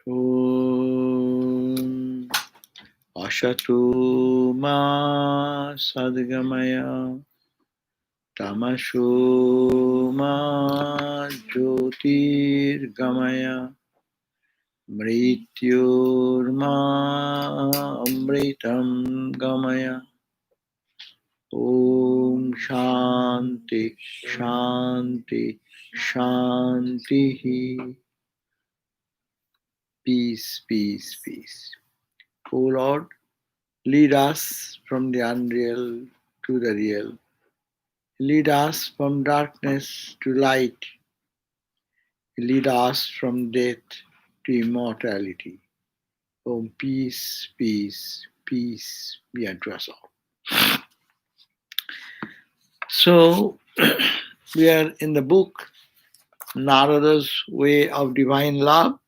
Om Asatu Ma Sadgamaya Tamashu Ma Jyotirgamaya Mrityurma Amritam Gamaya. Om Shanti Shanti Shanti. Peace, peace, peace. O Lord, lead us from the unreal to the real. Lead us from darkness to light. Lead us from death to immortality. Om peace, peace, peace be unto us all. So, we are in the book Narada's Way of Divine Love.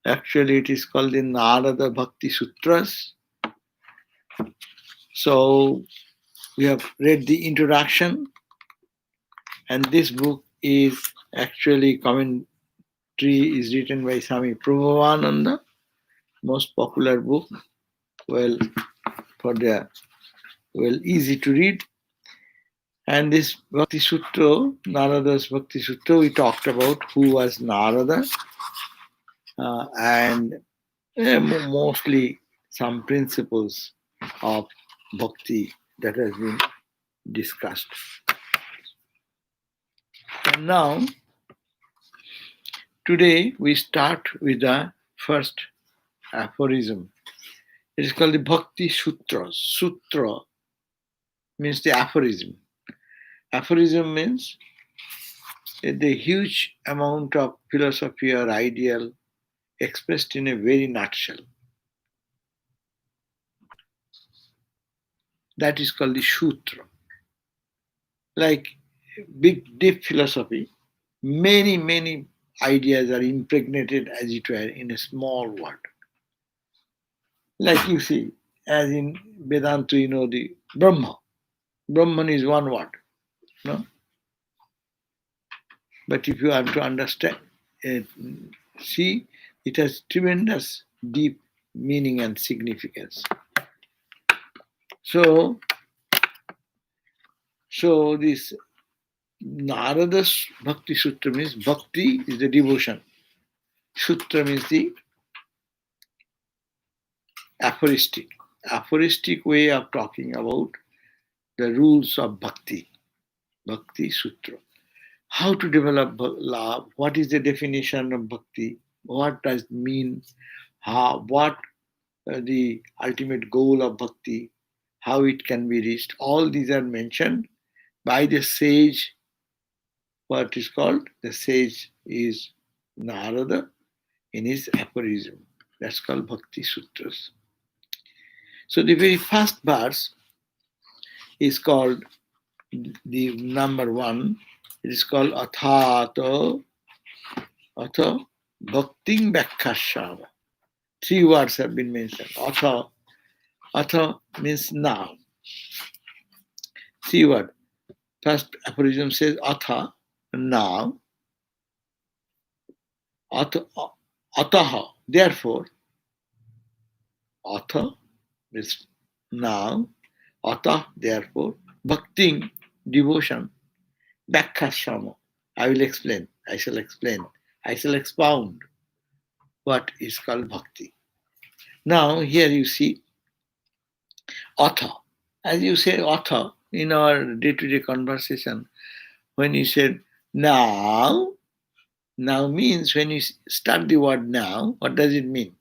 Actually, it is called the Narada Bhakti Sutras. So, we have read the introduction, and this book is actually commentary is written by Swami Prabhupada, most popular book, easy to read. And this Bhakti Sutra, Narada's Bhakti Sutra, we talked about who was Narada, and mostly some principles of bhakti that has been discussed. And now, today we start with the first aphorism. It is called the Bhakti Sutra. Sutra means the aphorism. Aphorism means the huge amount of philosophy or ideal expressed in a very nutshell. That is called the Sutra. Like big, deep philosophy, many ideas are impregnated, as it were, in a small word. Like you see, as in Vedanta, the Brahma. Brahman is one word. No? But if you have to understand, see, it has tremendous deep meaning and significance. So this Narada's Bhakti Sutra means Bhakti is the devotion. Sutra means the aphoristic way of talking about the rules of Bhakti. Bhakti Sutra. How to develop love? What is the definition of Bhakti? What does it mean? What the ultimate goal of Bhakti? How it can be reached? All these are mentioned by the sage. What is called? The sage is Narada in his aphorism. That's called Bhakti Sutras. So the very first verse is called the number 1. It is called Athato Bhakting Bhakkhashava. 3 words have been mentioned. Atha means now. 3 words. First aphorism says Atha, now. Ataha, therefore. Atha means now. Atah, therefore. Bhakting, devotion. Bhakkhashama, I shall explain. I shall expound what is called bhakti. Now, here you see Atha. As you say Atha in our day-to-day conversation, when you said now means when you start the word now, what does it mean?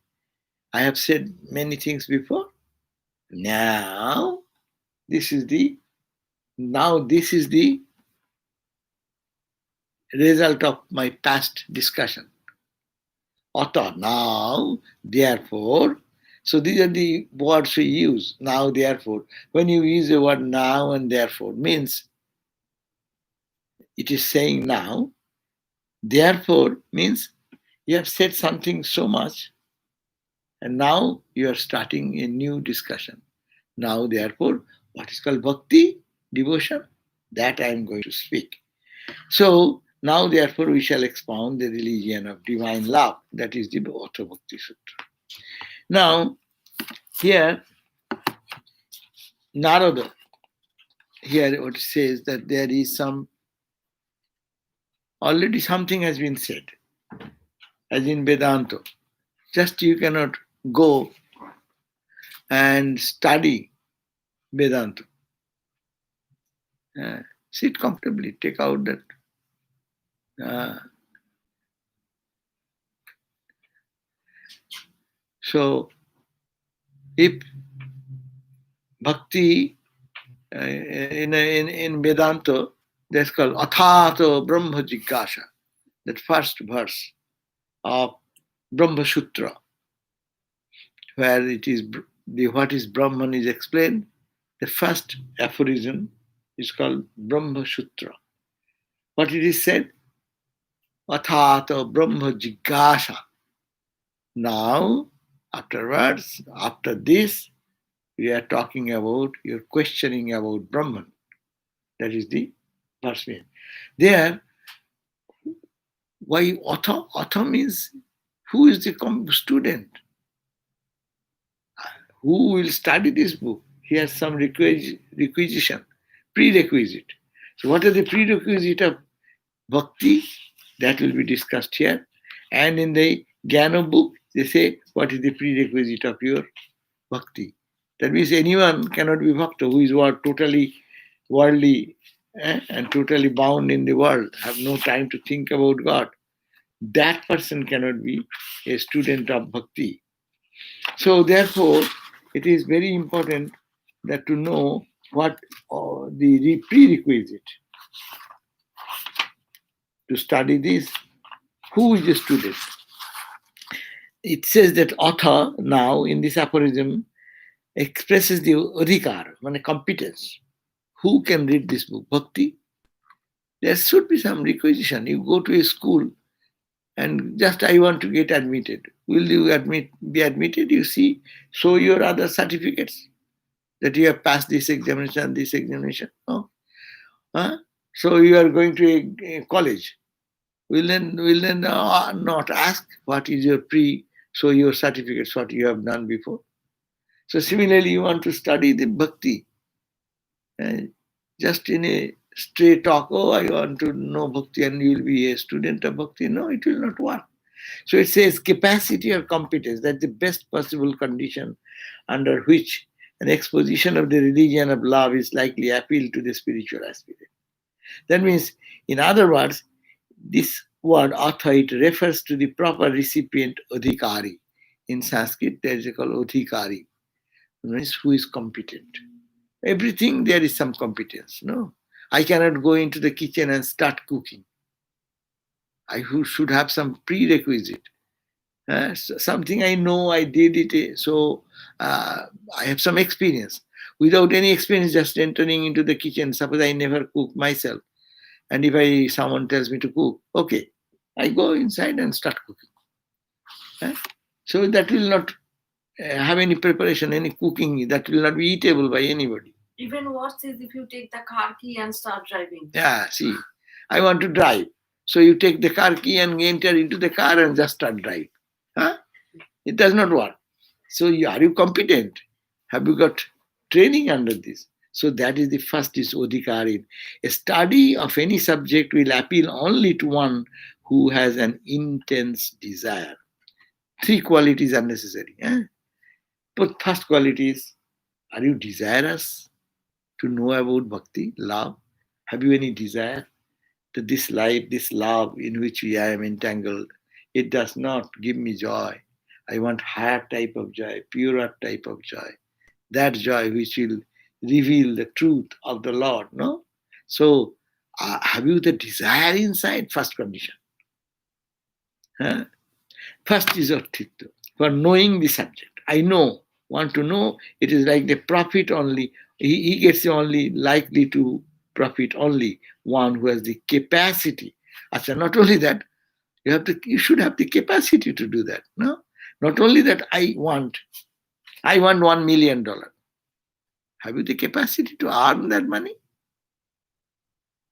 I have said many things before. Now, this is the result of my past discussion. Atha, now, therefore. So these are the words we use, now, therefore. When you use the word now and therefore, means it is saying now. Therefore means you have said something so much, and now you are starting a new discussion. Now, therefore, what is called bhakti, devotion, that I am going to speak. So Now, therefore, we shall expound the religion of divine love. That is the Atha Bhakti Sutra. Now, here, Narada, here what it says that there is already something has been said, as in Vedanta. Just you cannot go and study Vedanta. Sit comfortably, take out that so if bhakti in Vedanta, that's called Athato Brahma Jigyasa, that first verse of Brahma Sutra, where it is what is Brahman is explained. The first aphorism is called Brahma Sutra. What it is said? Athato Brahma Jigyasa. Now, afterwards, after this, we are talking about, you're questioning about Brahman. That is the verse name. There, why Atha? Atha means who is the student? Who will study this book? He has some requisition, prerequisite. So what are the prerequisite of bhakti? That will be discussed here. And in the Jnana book, they say, what is the prerequisite of your bhakti? That means anyone cannot be bhakta who is totally worldly and totally bound in the world, have no time to think about God. That person cannot be a student of bhakti. So therefore, it is very important that to know what the prerequisite to study this. Who is the student? It says that author now in this aphorism expresses the adhikar, competence. Who can read this book? Bhakti? There should be some requisition. You go to a school and just I want to get admitted. Will you be admitted? You see, show your other certificates that you have passed this examination, this examination. No. So you are going to a college. Will then not ask what is your show your certificates, what you have done before. So similarly, you want to study the bhakti. Just in a straight talk, oh, I want to know bhakti and you will be a student of bhakti. No, it will not work. So it says capacity or competence, that's the best possible condition under which an exposition of the religion of love is likely appeal to the spiritual aspirant. That means, in other words, this word atha, it refers to the proper recipient adhikari. In Sanskrit, there is called adhikari, means who is competent. Everything there is some competence. No, I cannot go into the kitchen and start cooking. I should have some prerequisite. Something I know, I did it, so I have some experience. Without any experience, just entering into the kitchen, suppose I never cook myself, and if someone tells me to cook, okay, I go inside and start cooking. So that will not have any preparation, any cooking, that will not be eatable by anybody. Even worse is if you take the car key and start driving. Yeah, see, I want to drive. So you take the car key and enter into the car and just start driving. It does not work. So are you competent? Have you got training under this? So that is the first is adhikari. A study of any subject will appeal only to one who has an intense desire. 3 qualities are necessary. But first quality is, are you desirous to know about bhakti, love? Have you any desire that this life, this love in which I am entangled, it does not give me joy? I want higher type of joy, purer type of joy. That joy which will reveal the truth of the Lord, no? So, have you the desire inside? First condition. First is arthitya, for knowing the subject. I want to know, it is like the prophet only. He gets only likely to profit only one who has the capacity. Not only that, you should have the capacity to do that. No, not only that. I want $1 million. Have you the capacity to earn that money?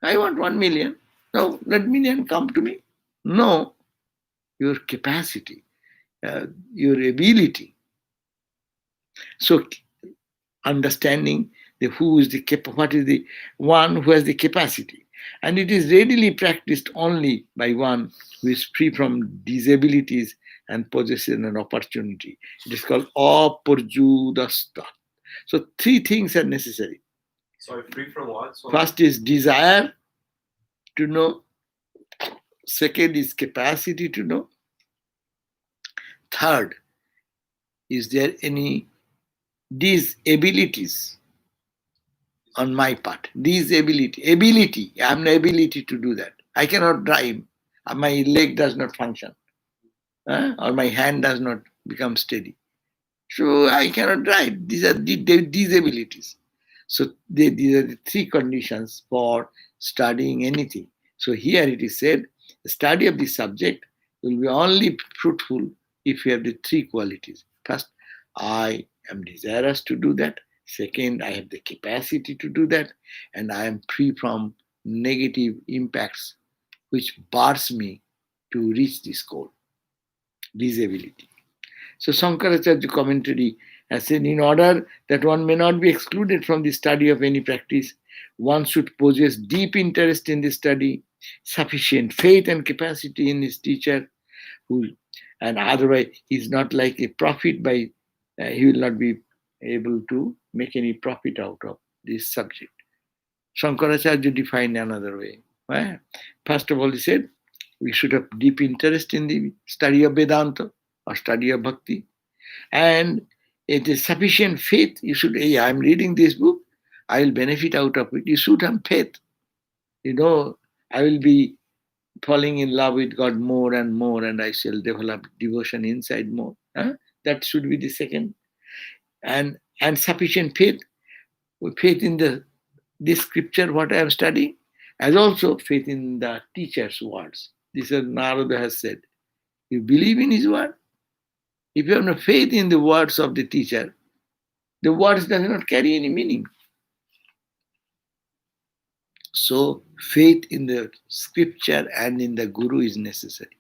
I want 1 million. No, let me and come to me. No, your capacity, uh, your ability. So understanding the who is the what is the one who has the capacity, and it is readily practiced only by one who is free from disabilities and possesses an opportunity. It is called aporjudasta. So three things are necessary. Sorry, free from what? So First is desire to know. Second is capacity to know. Third, is there any disabilities on my part? Ability. I have no ability to do that. I cannot drive. My leg does not function, or my hand does not become steady. So I cannot drive. These are the disabilities. So these are the three conditions for studying anything. So here it is said, the study of the subject will be only fruitful if you have the three qualities. First, I am desirous to do that. Second, I have the capacity to do that. And I am free from negative impacts which bars me to reach this goal, disability. So Shankaracharya commentary has said, in order that one may not be excluded from the study of any practice, one should possess deep interest in the study, sufficient faith and capacity in his teacher, who, and otherwise he is not like a profit by, he will not be able to make any profit out of this subject. Shankaracharya defined another way. Right? First of all, he said, we should have deep interest in the study of Vedanta or study of Bhakti. And it is sufficient faith. You should, hey, I'm reading this book, I will benefit out of it. You should have faith. You know, I will be falling in love with God more and more, and I shall develop devotion inside more. Huh? That should be the second. And sufficient faith, faith in the this scripture, what I am studying, as also faith in the teacher's words. This is Narada has said. You believe in his word. If you have no faith in the words of the teacher, the words does not carry any meaning. So faith in the scripture and in the guru is necessary.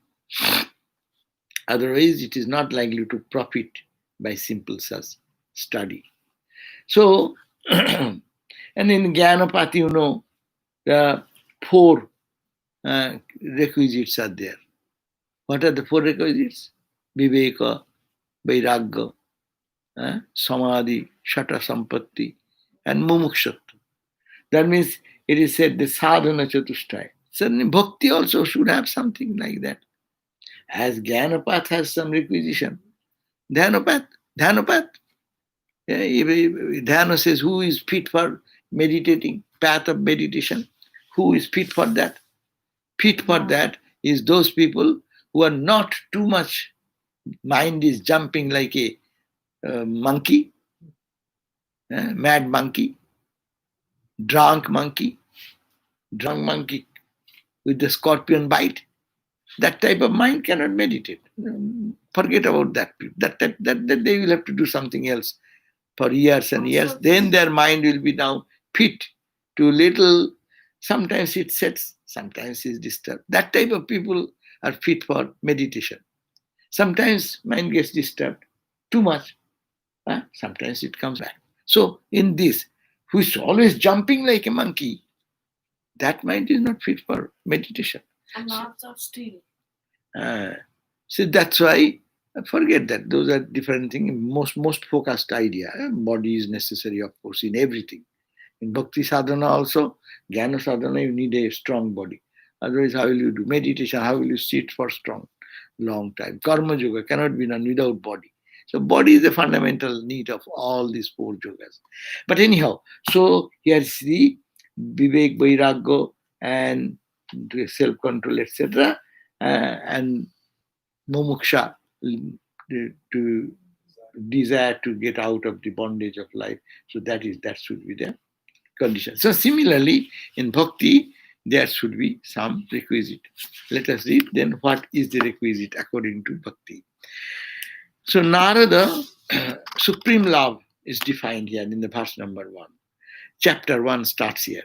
Otherwise, it is not likely to profit by simple such study. So, and in Jnanapati, you know, the four requisites are there. What are the four requisites? Viveka, Vairagya, Samadhi, Shata Sampatti, and Mumukshatva. That means it is said the sadhana chatushtaya. Certainly bhakti also should have something like that. As Jnanapath has some requisition. Dhanapath. Dhyana says who is fit for meditating, path of meditation. Who is fit for that? Fit for that is those people who are not too much, mind is jumping like a monkey, mad monkey, drunk monkey with the scorpion bite. That type of mind cannot meditate. Forget about that. That they will have to do something else for years and years. Then their mind will be now fit to little. Sometimes it sets, sometimes it's disturbed. That type of people are fit for meditation. Sometimes mind gets disturbed too much. Sometimes it comes back. So in this, who is always jumping like a monkey, that mind is not fit for meditation. And lots of steel. So that's why forget that. Those are different things. Most focused idea. Body is necessary, of course, in everything. In bhakti sadhana also, jnana sadhana, you need a strong body. Otherwise, how will you do meditation? How will you sit for long time? Karma yoga cannot be done without body. So body is the fundamental need of all these four yogas. But anyhow, so here is the vivek, vairagya, and self-control, etc. And mumuksha, to desire to get out of the bondage of life. So that should be the condition. So similarly, in bhakti, there should be some requisite. Let us read then what is the requisite according to bhakti. So Narada, supreme love is defined here in the verse number 1. Chapter 1 starts here.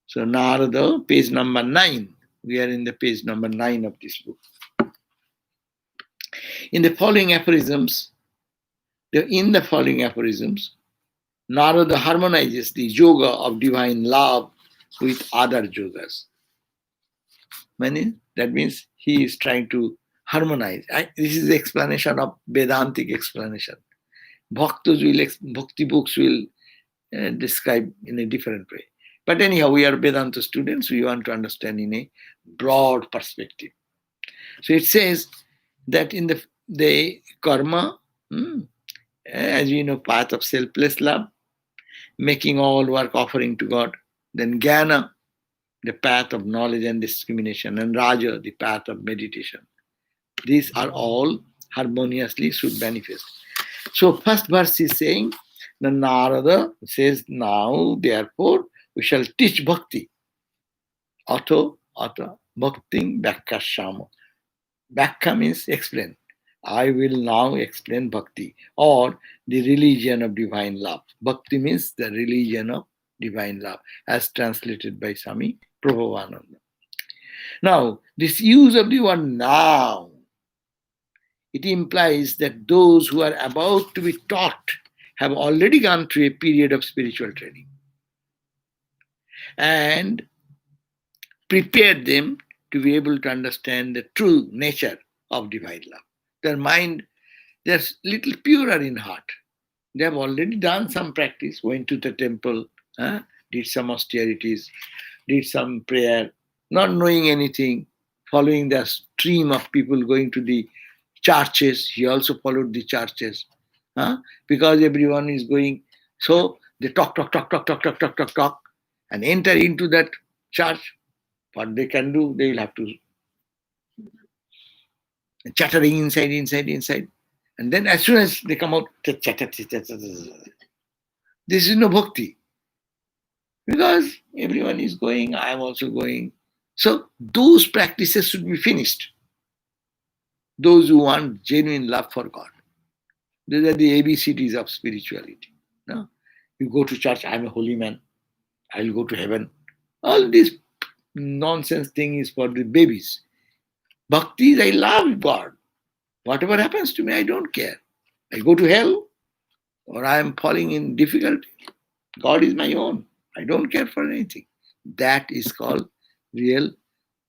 So Narada, page number 9. We are in the page number 9 of this book. In the following aphorisms, Narada harmonizes the yoga of divine love with other yogas. That means he is trying to harmonize. This is the explanation of Vedantic explanation. Bhakti books will describe in a different way. But anyhow, we are Vedanta students. We want to understand in a broad perspective. So it says that in the karma, as we know, path of selfless love, making all work offering to God. Then jnana, the path of knowledge and discrimination, and raja, the path of meditation. These are all harmoniously should manifest. So first verse is saying, the Narada says, now therefore we shall teach bhakti. Atha, bhakti bhakashama. Bhakya means explain. I will now explain bhakti, or the religion of divine love. Bhakti means the religion of divine love, as translated by Swami Prabhupada. Now, this use of the word now, it implies that those who are about to be taught have already gone through a period of spiritual training and prepared them to be able to understand the true nature of divine love. Their mind, they're little purer in heart. They have already done some practice, went to the temple, did some austerities, did some prayer, not knowing anything, following the stream of people going to the churches. He also followed the churches, because everyone is going. So they talk, and enter into that church. What they can do, they will have to chattering inside. And then as soon as they come out, this is no bhakti. Because everyone is going, I am also going. So those practices should be finished. Those who want genuine love for God. These are the ABCDs of spirituality. No? You go to church, I am a holy man. I will go to heaven. All this nonsense thing is for the babies. Bhakti is I love God. Whatever happens to me, I don't care. I go to hell or I am falling in difficulty. God is my own. I don't care for anything. That is called real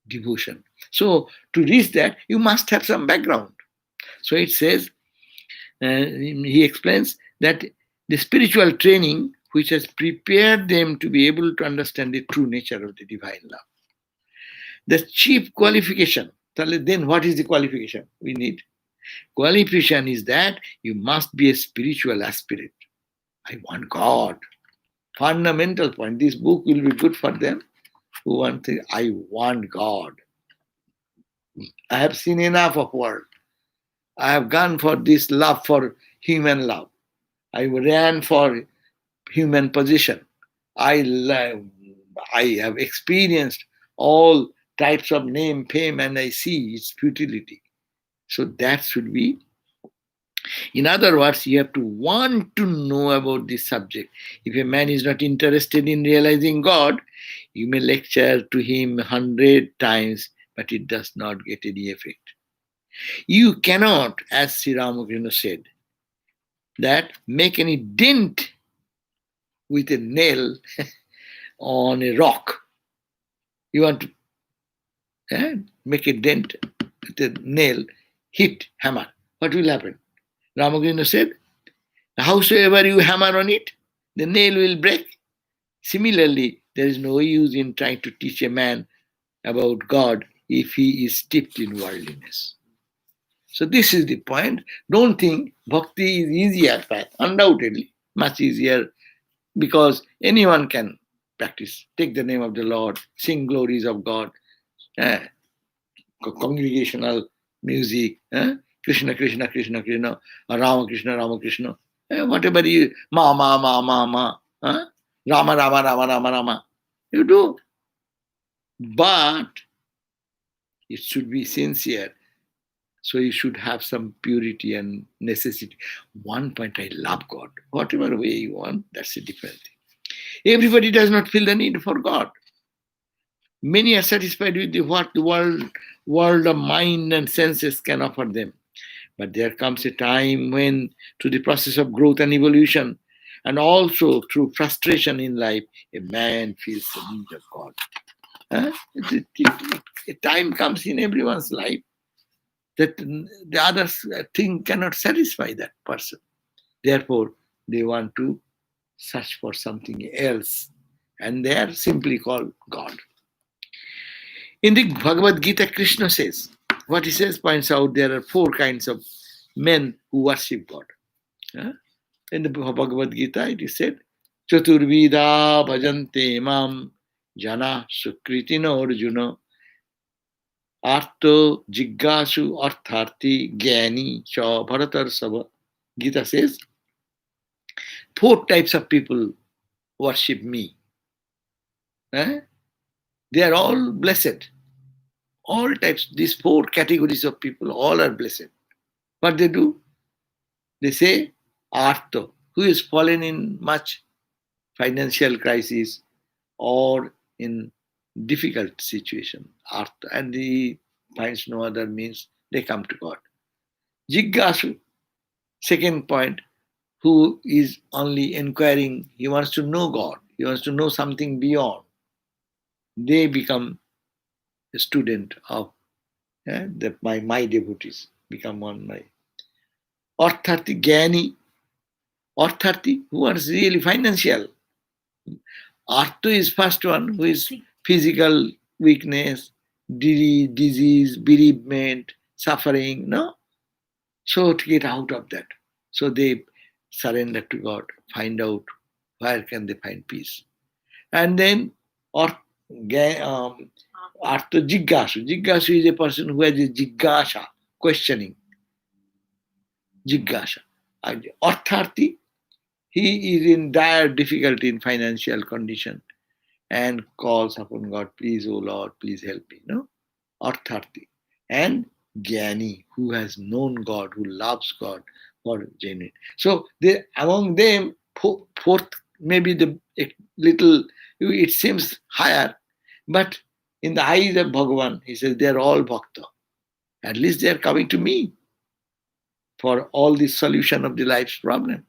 devotion. So to reach that, you must have some background. So it says, he explains that the spiritual training which has prepared them to be able to understand the true nature of the divine love. The chief qualification, then what is the qualification we need? Qualification is that you must be a spiritual aspirant. I want God. Fundamental point. This book will be good for them who want to, I want God. I have seen enough of world. I have gone for this love for human love. I ran for human position. I have experienced all types of name, fame, and I see its futility. So that should be. In other words, you have to want to know about this subject. If a man is not interested in realizing God, you may lecture to him 100 times, but it does not get any effect. You cannot, as Sri Ramakrishna said, that make any dent with a nail on a rock. You want to make a dent with a nail, hit, hammer. What will happen? Ramakrishna said, howsoever you hammer on it, the nail will break. Similarly, there is no use in trying to teach a man about God if he is steeped in worldliness. So this is the point. Don't think bhakti is easier path. Undoubtedly, much easier, because anyone can practice. Take the name of the Lord, sing glories of God, congregational music, Krishna, Krishna, Krishna, Krishna, Rama, Krishna, Rama, Krishna, whatever you, Ma, Rama, Rama, Rama, you do. But it should be sincere. So you should have some purity and necessity. One point, I love God. Whatever way you want, that's a different thing. Everybody does not feel the need for God. Many are satisfied with what the world of mind and senses can offer them. But there comes a time when, through the process of growth and evolution, and also through frustration in life, a man feels the need of God. Huh? A time comes in everyone's life that the other thing cannot satisfy that person. Therefore, they want to search for something else, and they are simply called God. In the Bhagavad Gita, Krishna says, what he says points out there are four kinds of men who worship God. Huh? In the Bhagavad Gita, it is said, Chaturvida bhajante mam jana sukritino arjuna arto jiggasu artharti gyani cha bharatar sava. Gita says, four types of people worship me. Eh? They are all blessed. All types, these four categories of people, all are blessed. What they do? They say, Artho, who is fallen in much financial crisis or in difficult situation. Artha, and he finds no other means, they come to God. Jiggasu, second point, who is only inquiring, he wants to know God, he wants to know something beyond. They become a student of my devotees, become one my. Arthati Gyani, Arthati, who wants really financial. Artho is first one, who is physical weakness, disease, bereavement, suffering, no? So to get out of that. So they surrender to God, find out where can they find peace. And then Artho Jiggasu. Jiggasu is a person who has a jiggasa, questioning. Jiggasa. Artharti, he is in dire difficulty in financial condition and calls upon God, please, oh Lord, please help me. No? Artharti. And Gyani, who has known God, who loves God for genuine. So among them, fourth, maybe the little, it seems higher, but in the eyes of Bhagavan, he says they are all bhakta. At least they are coming to me for all the solution of the life's problem.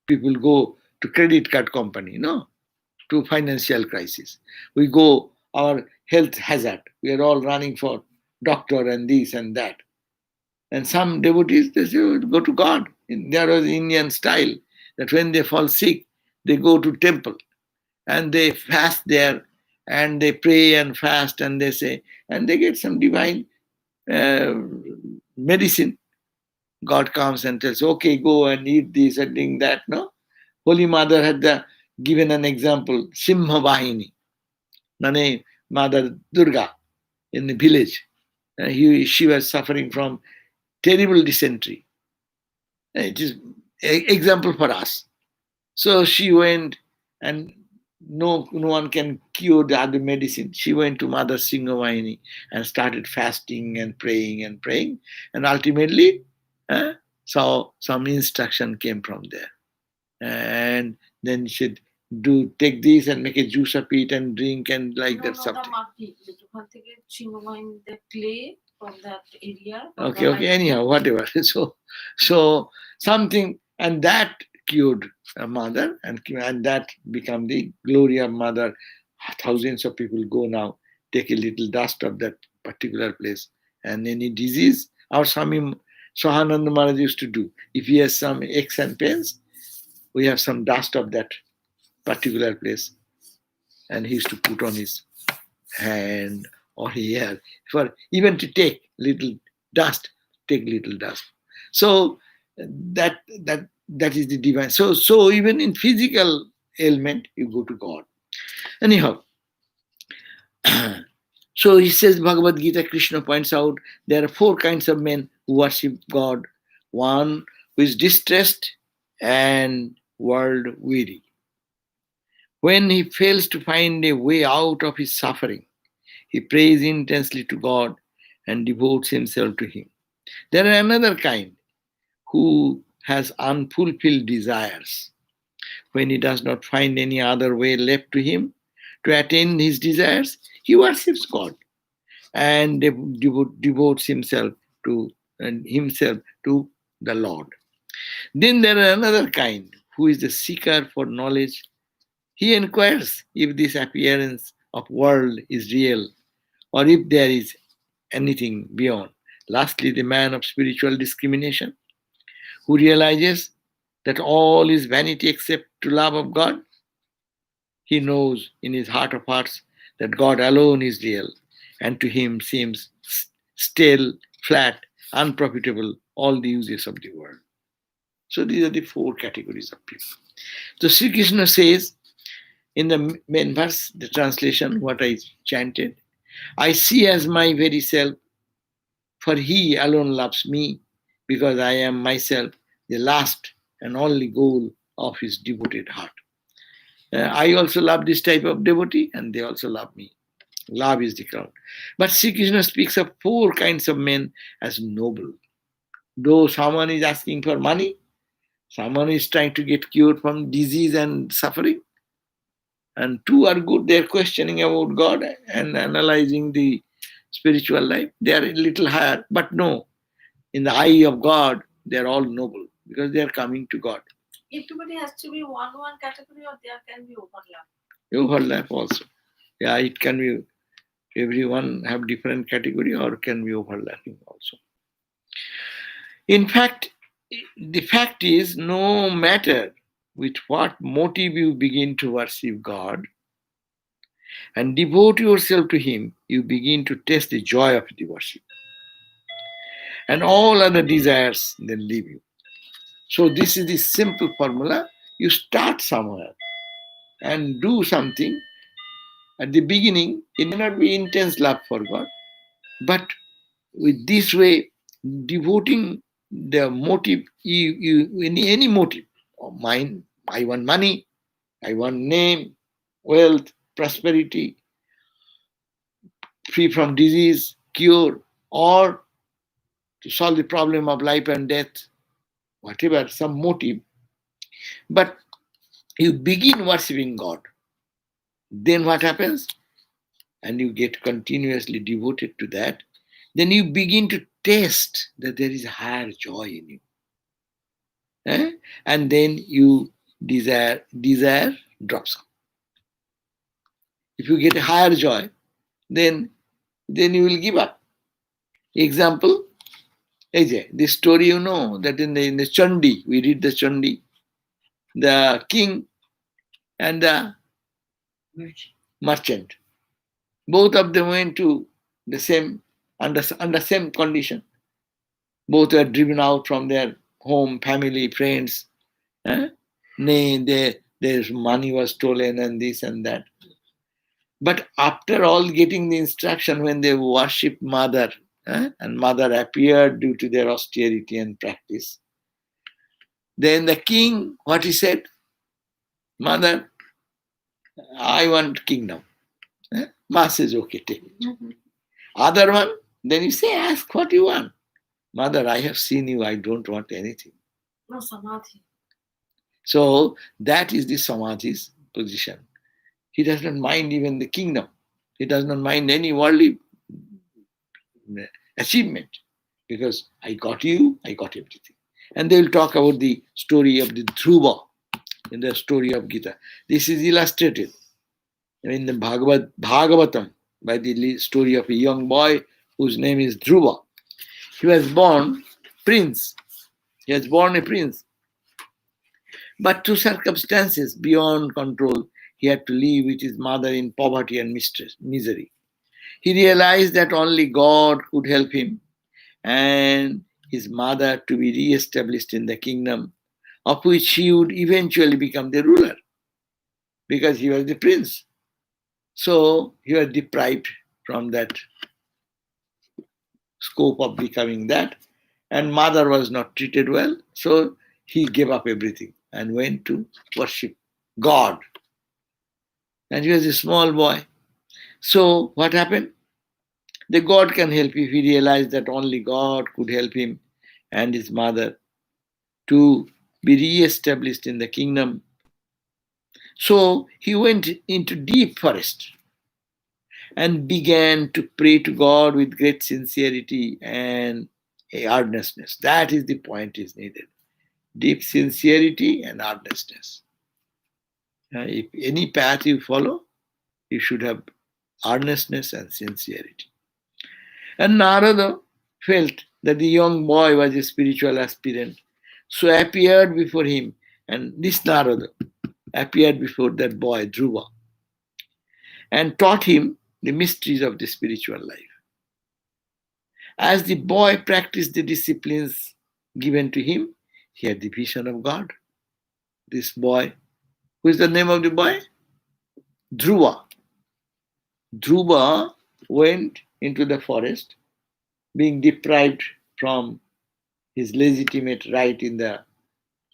People go to credit card company, no? To financial crisis. We go, our health hazard. We are all running for doctor and this and that. And some devotees, they say, go to God. There was Indian style that when they fall sick, they go to temple and they fast there and they pray and fast and they say, and they get some divine uh, medicine. God comes and tells, okay, go and eat this and eat that, no? Holy Mother had given an example, Simha Bahini, Nane Mother Durga in the village. She was suffering from terrible dysentery. It is an example for us. So she went and no one can cure the other medicine. She went to Mother Singhavahini and started fasting and praying and praying. And ultimately, so some instruction came from there. And then she take this and make a juice of it and drink and like No, that no, something. The clay from that area. Okay, anyhow, whatever. So something, and that cured a mother, and that become the glory of mother. Thousands of people go now, take a little dust of that particular place, and any disease, our Swami Sahananda Maharaj used to do. If he has some aches and pains, we have some dust of that particular place, and he used to put on his hand or hair for even to take little dust, take little dust. So that is the divine. So even in physical ailment, you go to God. Anyhow, so he says Bhagavad Gita, Krishna points out there are four kinds of men who worship God. One who is distressed and world weary. When he fails to find a way out of his suffering, he prays intensely to God and devotes himself to him. There are another kind who has unfulfilled desires. When he does not find any other way left to him, to attain his desires, he worships God and devotes himself to the Lord. Then there are another kind who is the seeker for knowledge. He inquires if this appearance of world is real or if there is anything beyond. Lastly, the man of spiritual discrimination who realizes that all is vanity except to love of God. He knows in his heart of hearts that God alone is real, and to him seems stale, flat, unprofitable all the uses of the world. So these are the four categories of people. So Sri Krishna says in the main verse, the translation, what I chanted, I see as my very self, for he alone loves me, because I am myself the last and only goal of his devoted heart. I also love this type of devotee, and they also love me. Love is the crown. But Sri Krishna speaks of four kinds of men as noble. Though someone is asking for money, someone is trying to get cured from disease and suffering, and two are good, they're questioning about God and analyzing the spiritual life. They are a little higher, but no, in the eye of God, they're all noble because they are coming to God. Everybody has to be one category, or there can be overlap. Overlap also. Yeah, it can be everyone have different category or can be overlapping also. In fact, the fact is, no matter with what motive you begin to worship God and devote yourself to Him, you begin to taste the joy of the worship. And all other desires then leave you. So this is the simple formula. You start somewhere and do something. At the beginning, it may not be intense love for God, but with this way, devoting the motive, any motive of mine, I want money, I want name, wealth, prosperity, free from disease, cure, or to solve the problem of life and death, whatever, some motive. But you begin worshipping God. Then what happens? And you get continuously devoted to that. Then you begin to taste that there is a higher joy in you. And then you desire drops off. If you get a higher joy, then you will give up. Example, Ajay, this story you know that in the Chandi, we read the Chandi, the king and the merchant. Both of them went to the same under same condition. Both were driven out from their home, family, friends. Their money was stolen and this and that. But after all getting the instruction, when they worshipped Mother, and Mother appeared due to their austerity and practice, then the king, what he said, Mother, I want kingdom. Ma says, okay, take it. Mm-hmm. Other one, then you say, ask what you want. Mother, I have seen you, I don't want anything. No samadhi. So that is the Samadhi's position. He does not mind even the kingdom. He does not mind any worldly achievement because I got you, I got everything. And they will talk about the story of the Dhruva in the story of Gita. This is illustrated in the Bhagavatam by the story of a young boy whose name is Dhruva. He was born prince. He was born a prince. But through circumstances beyond control, he had to live with his mother in poverty and misery. He realized that only God could help him and his mother to be re-established in the kingdom, of which he would eventually become the ruler, because he was the prince. So he was deprived from that scope of becoming that, and mother was not treated well, so he gave up everything and went to worship God. And he was a small boy. So what happened? The God can help if he realized that only God could help him and his mother to be re-established in the kingdom. So he went into deep forest and began to pray to God with great sincerity and earnestness. That is the point is needed. Deep sincerity and earnestness. If any path you follow, you should have earnestness and sincerity. And Narada felt that the young boy was a spiritual aspirant, so appeared before him, and this Narada appeared before that boy, Dhruva, and taught him the mysteries of the spiritual life. As the boy practiced the disciplines given to him, he had the vision of God. This boy, who is the name of the boy? Dhruva. Dhruva went into the forest, being deprived from his legitimate right in the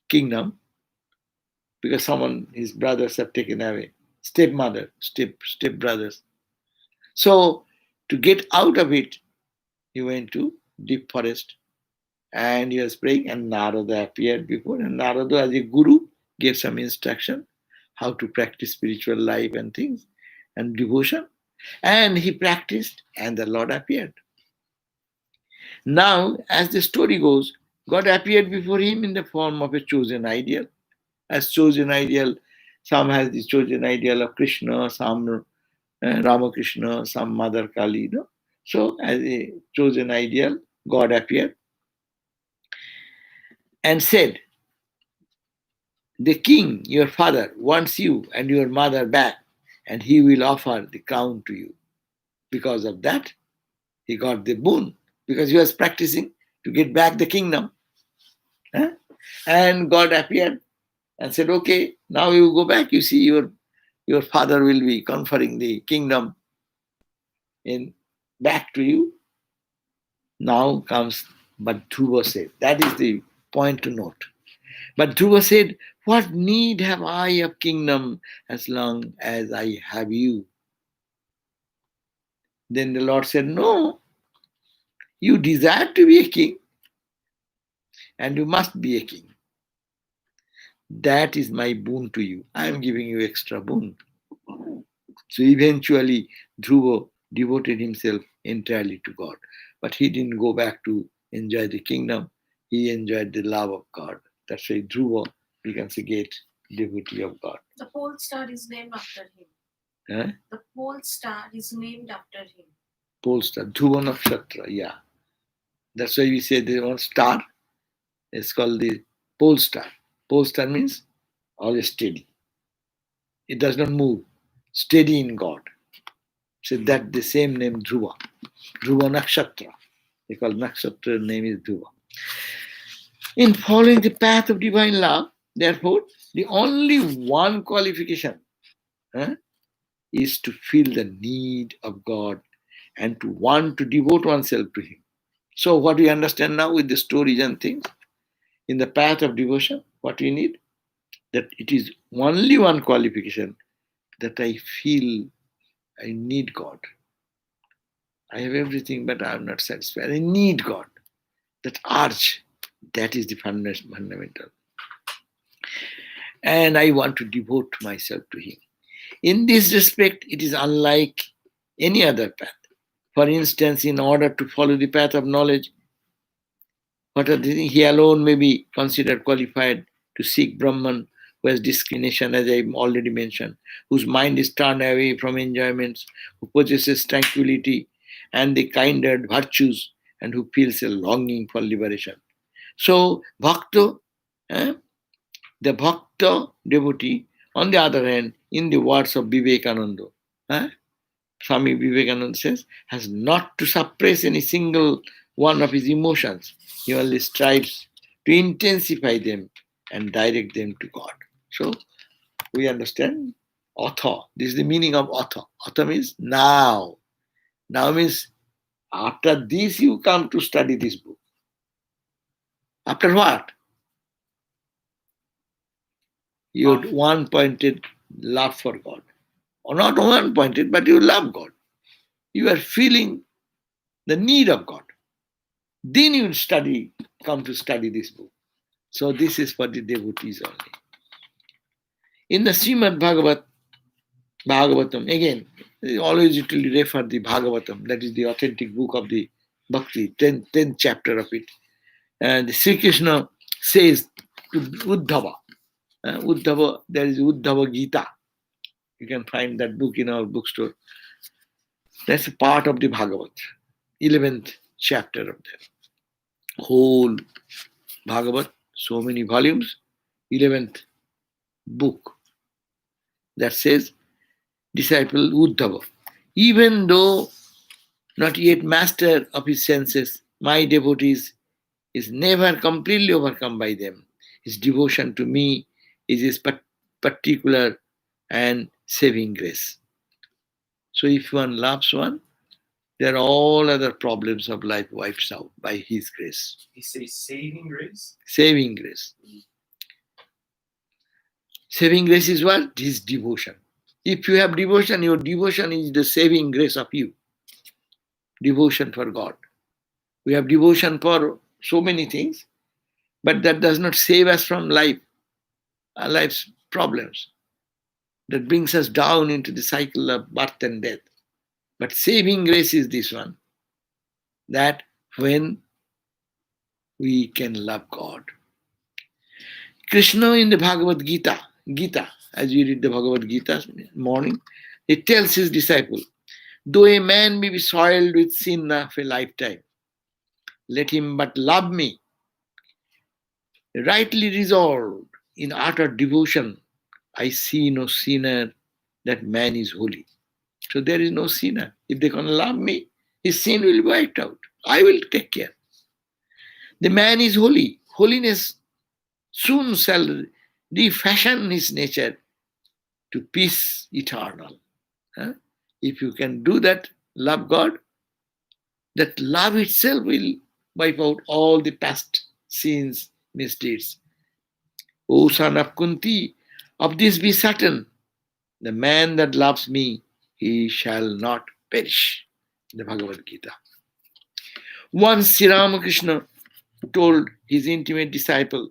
kingdom because his brothers have taken away, step brothers. So to get out of it, he went to deep forest and he was praying, and Narada appeared before, and Narada as a guru gave some instruction how to practice spiritual life and things and devotion, and he practiced and the Lord appeared. Now, as the story goes, God appeared before him in the form of a chosen ideal. As chosen ideal, some has the chosen ideal of Krishna, some Ramakrishna, some Mother Kali. So, as a chosen ideal, God appeared and said, "The king, your father, wants you and your mother back, and he will offer the crown to you." Because of that, he got the boon, because he was practicing to get back the kingdom. And God appeared and said, "Okay, now you go back. You see, your father will be conferring the kingdom back to you." Now comes, but Dhruva said, that is the point to note. But Dhruva said, "What need have I of kingdom as long as I have you?" Then the Lord said, "No, you desire to be a king, and you must be a king. That is my boon to you. I am giving you extra boon." So eventually, Dhruva devoted himself entirely to God. But he didn't go back to enjoy the kingdom. He enjoyed the love of God. That's why Dhruva becomes a great devotee of God. The pole star is named after him. Huh? The pole star is named after him. Pole star, Dhruva Nakshatra, yeah. That's why we say the one star is called the pole star. Pole star means always steady. It does not move. Steady in God. So that the same name Dhruva. Dhruva Nakshatra. They call Nakshatra name is Dhruva. In following the path of divine love, therefore, the only one qualification is to feel the need of God and to want to devote oneself to Him. So, what we understand now with the stories and things, in the path of devotion, what we need? That it is only one qualification, that I feel I need God. I have everything, but I am not satisfied. I need God. That urge, that is the fundamental. And I want to devote myself to Him. In this respect, it is unlike any other path. For instance, in order to follow the path of knowledge, he alone may be considered qualified to seek Brahman, who has discrimination, as I already mentioned, whose mind is turned away from enjoyments, who possesses tranquility and the kindred virtues, and who feels a longing for liberation. So, Bhakta, the Bhakta devotee, on the other hand, in the words of Vivekananda, Swami Vivekananda says, has not to suppress any single one of his emotions. He only strives to intensify them and direct them to God. So we understand atha. This is the meaning of atha. Atha means now. Now means after this you come to study this book. After what? Your one-pointed love for God. Or not one-pointed, but you love God. You are feeling the need of God. Then you come to study this book. So this is for the devotees only. In the Srimad Bhagavatam, again, always usually refer the Bhagavatam, that is the authentic book of the Bhakti, 10th chapter of it. And Sri Krishna says to Uddhava, Uddhava, there is Uddhava Gita. You can find that book in our bookstore. That's a part of the Bhagavat, 11th chapter of the whole Bhagavat, so many volumes, 11th book that says, disciple Uddhava, even though not yet master of his senses, my devotees is never completely overcome by them. His devotion to me is his particular and saving grace. So if one loves one, there are all other problems of life wiped out by his grace. He says saving grace. Saving grace. Saving grace is what? His devotion. If you have devotion, your devotion is the saving grace of you. Devotion for God. We have devotion for so many things, but that does not save us from our life's problems. That brings us down into the cycle of birth and death. But saving grace is this one, that when we can love God. Krishna in the Bhagavad Gita, as we read the Bhagavad Gita morning, he tells his disciple, though a man may be soiled with sin of a lifetime, let him but love me. Rightly resolved in utter devotion, I see no sinner, that man is holy. So there is no sinner. If they can love me, his sin will be wiped out. I will take care. The man is holy. Holiness soon shall refashion his nature to peace eternal. If you can do that, love God, that love itself will wipe out all the past sins, misdeeds. O son of Kunti, of this be certain, the man that loves me, he shall not perish. The Bhagavad Gita. Once Sri Ramakrishna told his intimate disciple,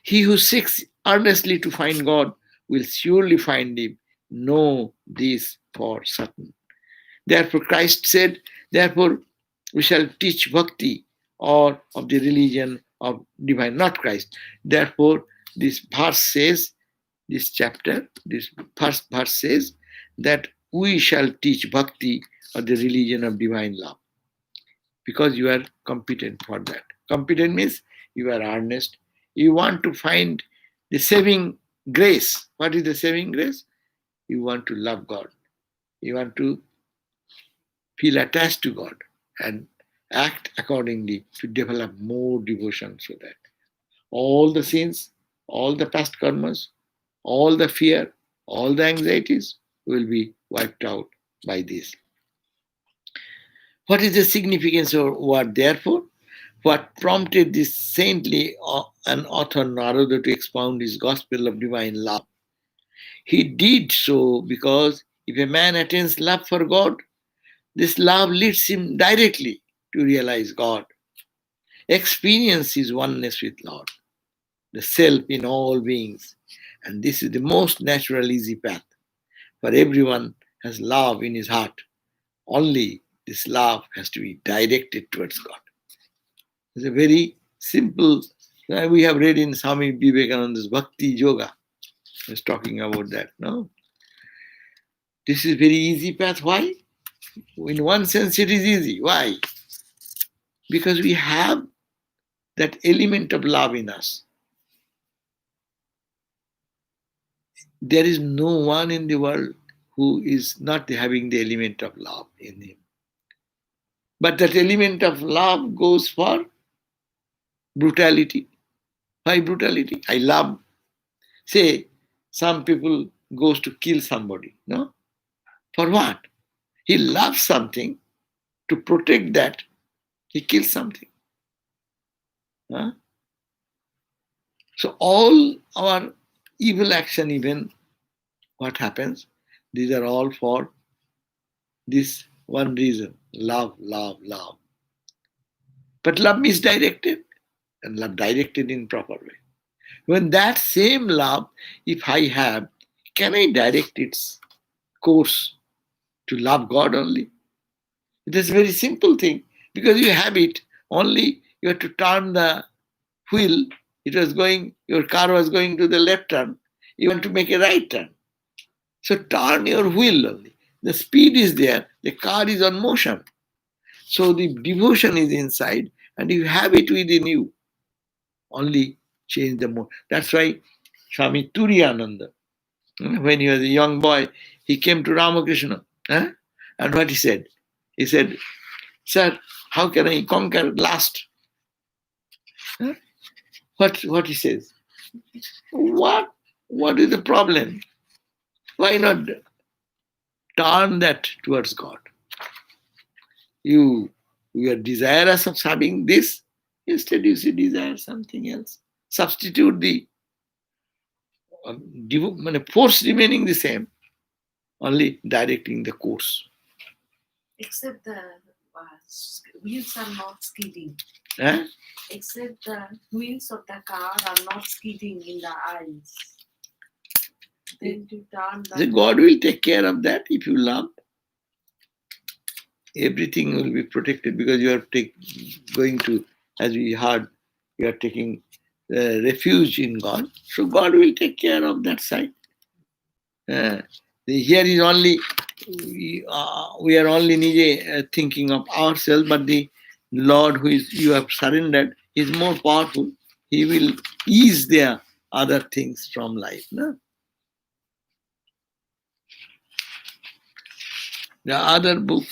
he who seeks earnestly to find God will surely find him. Know this for certain. Therefore Christ said, therefore we shall teach bhakti or of the religion of divine, not Christ. Therefore this verse says, this first verse says that we shall teach bhakti or the religion of divine love. Because you are competent for that. Competent means you are earnest. You want to find the saving grace. What is the saving grace? You want to love God. You want to feel attached to God and act accordingly to develop more devotion, so that all the sins, all the past karmas, all the fear, all the anxieties will be wiped out by this. What is the significance of word therefore? What prompted this saintly and author Narada to expound his gospel of divine love? He did so because if a man attains love for God, this love leads him directly to realize God, experience his oneness with Lord, the self in all beings. And this is the most natural, easy path. For everyone has love in his heart. Only this love has to be directed towards God. It's a very simple, we have read in Swami Vivekananda's Bhakti Yoga. He's talking about that. No? This is very easy path. Why? In one sense it is easy. Why? Because we have that element of love in us. There is no one in the world who is not having the element of love in him. But that element of love goes for brutality. Why brutality? I love. Say, some people goes to kill somebody. No? For what? He loves something. To protect that, he kills something. Huh? So all our evil action, even what happens, these are all for this one reason. Love, love, love. But love misdirected, and love directed in proper way. When that same love, if I have, can I direct its course to love God only? It is a very simple thing because you have it. Only you have to turn the wheel. It was going, your car was going to the left turn. You want to make a right turn. So turn your wheel only. The speed is there. The car is on motion. So the devotion is inside and you have it within you. Only change the mode. That's why Swami Turiyananda, when he was a young boy, he came to Ramakrishna. And what he said? He said, Sir, how can I conquer lust? Huh? What he says? What is the problem? Why not turn that towards God? You are desirous of having this, instead you see desire something else. Substitute the force remaining the same, only directing the course. Except the wheels are not skidding. Eh? Except the wheels of the car are not skidding in the ice. Then to turn The God will take care of that if you love. Everything will be protected because you are going to, as we heard, you are taking refuge in God. So God will take care of that side. Here is only, we are only thinking of ourselves, but the Lord who is you have surrendered is more powerful. He will ease their other things from life. No? The other book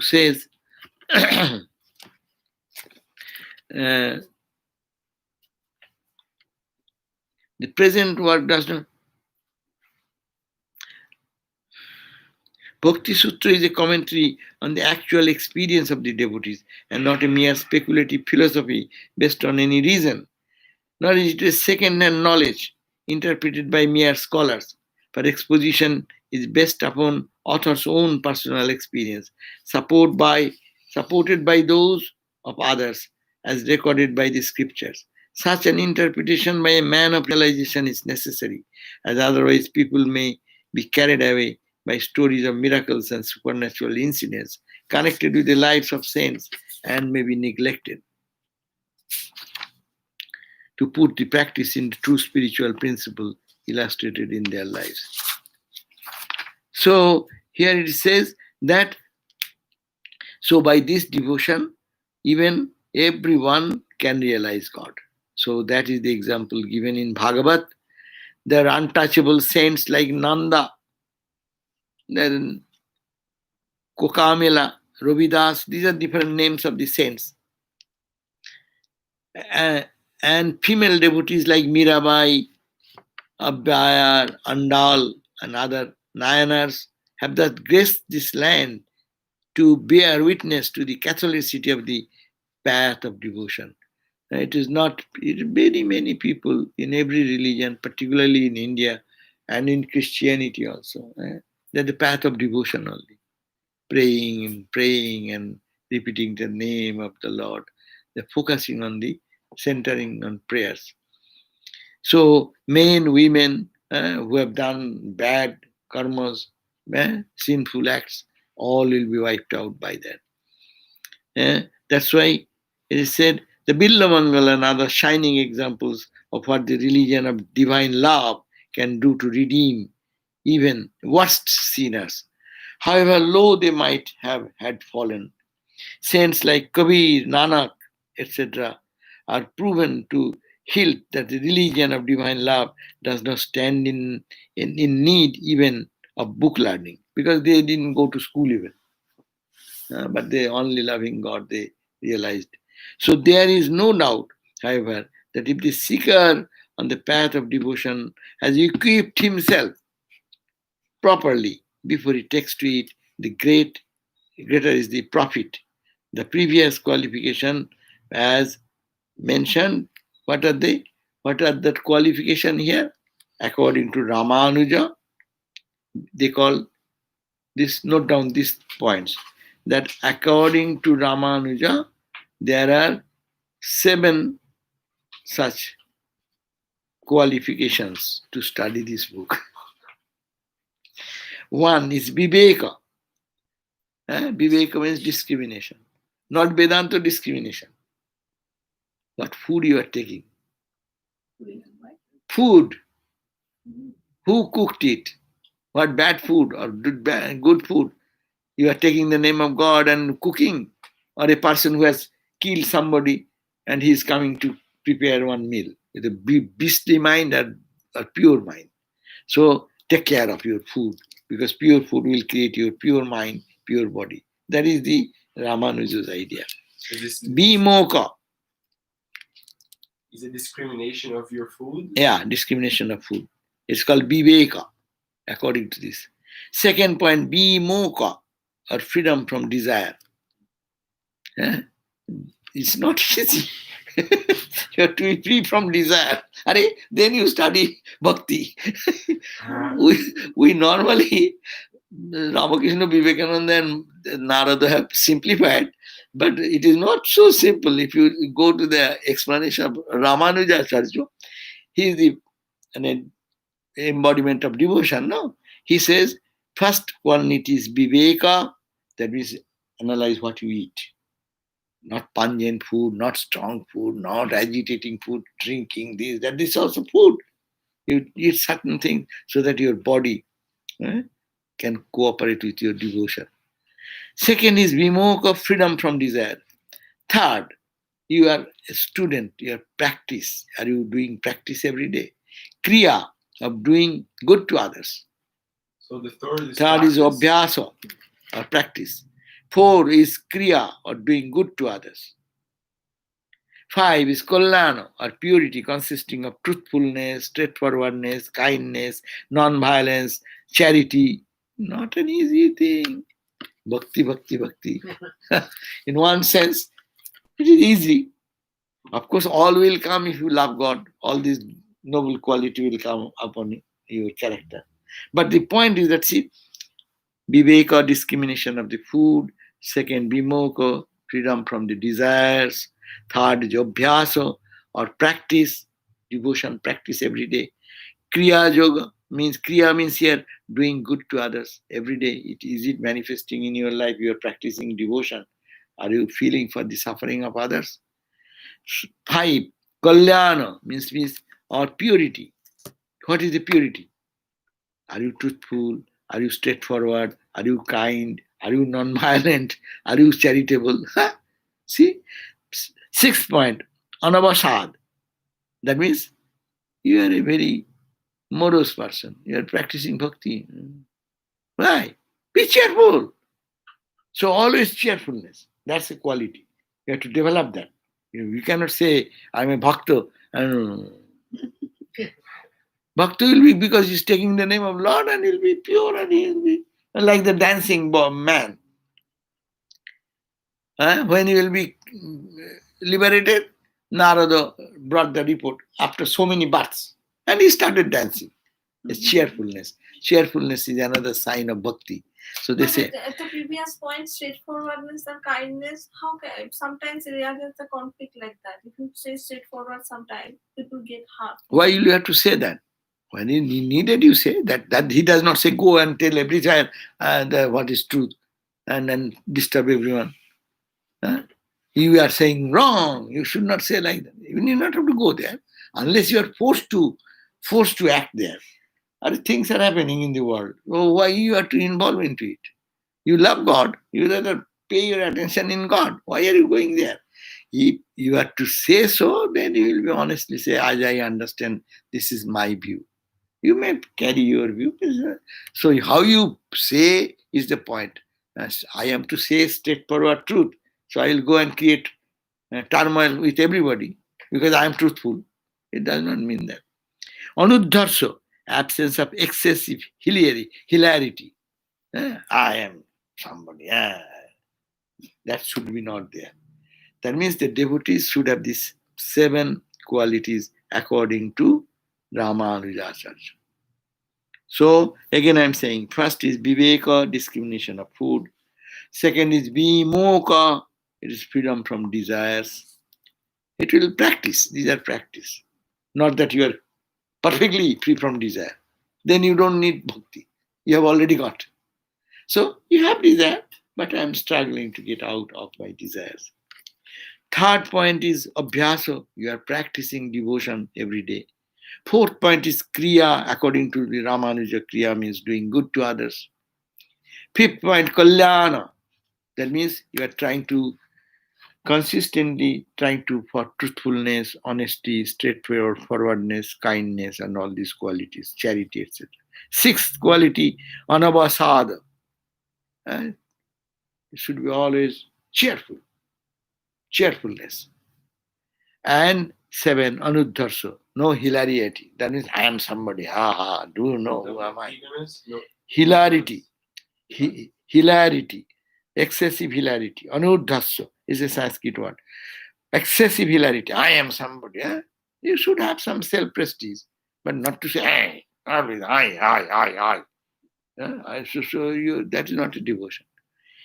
says the present work does not. Bhakti Sutra is a commentary on the actual experience of the devotees and not a mere speculative philosophy based on any reason. Nor is it a second-hand knowledge interpreted by mere scholars, but exposition is based upon author's own personal experience, supported by those of others, as recorded by the scriptures. Such an interpretation by a man of realization is necessary, as otherwise people may be carried away by stories of miracles and supernatural incidents connected with the lives of saints and may be neglected to put the practice in the true spiritual principle illustrated in their lives. So here it says that, so by this devotion, even everyone can realize God. So that is the example given in Bhagavat. There are untouchable saints like Nanda, then Kokamela, Ravidas. These are different names of the saints. And female devotees like Mirabai, Abhayar, Andal, and other Nayanars have thus graced this land to bear witness to the Catholicity of the path of devotion. It is not very many people in every religion, particularly in India and in Christianity also, that the path of devotion only. Praying and repeating the name of the Lord. They're focusing on the centering on prayers. So men, women who have done bad karmas, sinful acts, all will be wiped out by that. That's why it is said the Billamangal and other shining examples of what the religion of divine love can do to redeem even worst sinners, however low they might have had fallen. Saints like Kabir, Nanak, etc., are proven to hilt that the religion of divine love does not stand in need even of book learning because they didn't go to school even. But they only loving God, they realized. So there is no doubt, however, that if the seeker on the path of devotion has equipped himself properly before he takes to it, the greater is the profit. The previous qualification, as mentioned, what are they? What are the qualification here? According to Ramanuja, they call this, note down these points, that according to Ramanuja, there are seven such qualifications to study this book. One is Viveka. Viveka means discrimination. Not Vedanta discrimination. What food you are taking. Food. Who cooked it? What bad food or good food? You are taking the name of God and cooking. Or a person who has killed somebody and he is coming to prepare one meal with a beastly mind or pure mind. So take care of your food, because pure food will create your pure mind, pure body. That is the Ramanuja's idea. So this Bimoka. is a discrimination of your food. Yeah, discrimination of food. It's called Viveka, according to this. Second point, Bimoka, or freedom from desire. It's not easy. You have to be free from desire. Then you study bhakti. we normally, Ramakrishna, Vivekananda and Narada have simplified, but it is not so simple. If you go to the explanation of Ramanuja Acharya, he is the embodiment of devotion. No, he says first quality is Viveka, that means analyze what you eat. Not pungent food, not strong food, not agitating food, drinking this, that. This is also food. You eat certain things so that your body can cooperate with your devotion. Second is vimoka, freedom from desire. Third, you are a student, your practice. Are you doing practice every day? Kriya, of doing good to others. So the third is Third is practice. abhyasa, or practice. 4 is kriya, or doing good to others. 5 is kalyana, or purity, consisting of truthfulness, straightforwardness, kindness, non-violence, charity. Not an easy thing. Bhakti, bhakti, bhakti. In one sense, it is easy. Of course, all will come if you love God. All this noble quality will come upon your character. But the point is that, see, viveka, discrimination of the food. Second, vimoka, freedom from the desires. Third is abhyasa, or practice, devotion, practice every day. Kriya yoga means, kriya means here doing good to others every day. Is it manifesting in your life? You are practicing devotion. Are you feeling for the suffering of others? 5, kalyana means or purity. What is the purity? Are you truthful? Are you straightforward? Are you kind? Are you non-violent? Are you charitable? See? 6th point, anavasad. That means you are a very morose person. You are practicing bhakti. Why? Be cheerful. So always cheerfulness. That's a quality. You have to develop that. You cannot say, I'm a bhakta. Bhakta will be because he's taking the name of Lord, and he'll be pure, and he'll be like the dancing man. When he will be liberated, Narada brought the report after so many births, and he started dancing. It's cheerfulness. Cheerfulness is another sign of bhakti. So they say, at the previous point, straightforwardness and kindness, how can sometimes there is a conflict like that? If you say straightforward, sometimes people get hurt. Why you have to say that? When he needed, you say that he does not say go and tell every child what is truth and then disturb everyone. You are saying wrong. You should not say like that. You need not have to go there unless you are forced to act there. Other things are happening in the world. Oh, why you are to involve into it? You love God. You rather pay your attention in God. Why are you going there? If you are to say so, then you will be honestly say, as I understand, this is my view. You may carry your view. So how you say is the point. As I am to say straightforward truth. So I will go and create turmoil with everybody because I am truthful. It does not mean that. Anudharsa, absence of excessive hilarity. I am somebody. That should be not there. That means the devotees should have these 7 qualities according to Ramanujacharya. So again I am saying, first is viveka, discrimination of food. Second is vimoka, it is freedom from desires. It will practice. These are practice. Not that you are perfectly free from desire. Then you don't need bhakti. You have already got. So you have desire, but I am struggling to get out of my desires. Third point is abhyasa. You are practicing devotion every day. Fourth point is kriya. According to the Ramanuja, kriya means doing good to others. Fifth point, kalyana. That means you are trying to consistently trying to for truthfulness, honesty, straightforwardness, kindness, and all these qualities, charity, etc. Sixth quality, anabasada. You should be always cheerfulness. And seven, anudharsa, no hilarity. That means I am somebody. Ha ha. Do you know who am I? Eagerness? No. Hilarity. Hilarity. Excessive hilarity. Anudharsa is a Sanskrit word. Excessive hilarity. I am somebody. You should have some self-prestige, but not to say, hey, always, I. So you, that is not a devotion.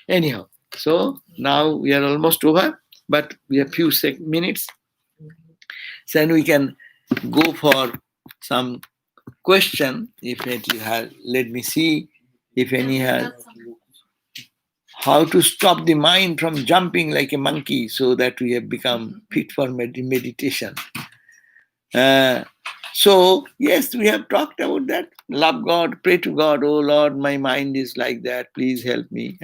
Anyhow, so now we are almost over, but we have few minutes. So then we can go for some question. If any have, let me see if any has. How to stop the mind from jumping like a monkey so that we have become fit for meditation. So, yes, we have talked about that. Love God, pray to God. Oh Lord, my mind is like that. Please help me.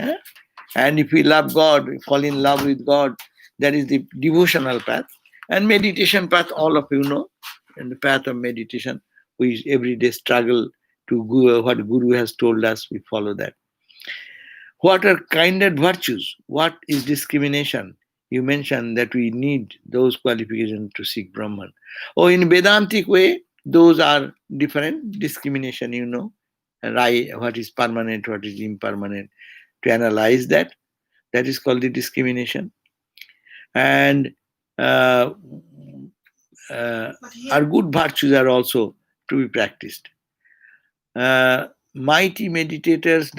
And if we love God, we fall in love with God, that is the devotional path. And meditation path, all of you know. And the path of meditation, we every day struggle to go what Guru has told us, we follow that. What are kindred virtues? What is discrimination? You mentioned that we need those qualifications to seek Brahman. Oh, in Vedantic way, those are different. Discrimination, you know, right? What is permanent, what is impermanent. To analyze that, that is called the discrimination. And our good virtues are also to be practiced. Mighty meditators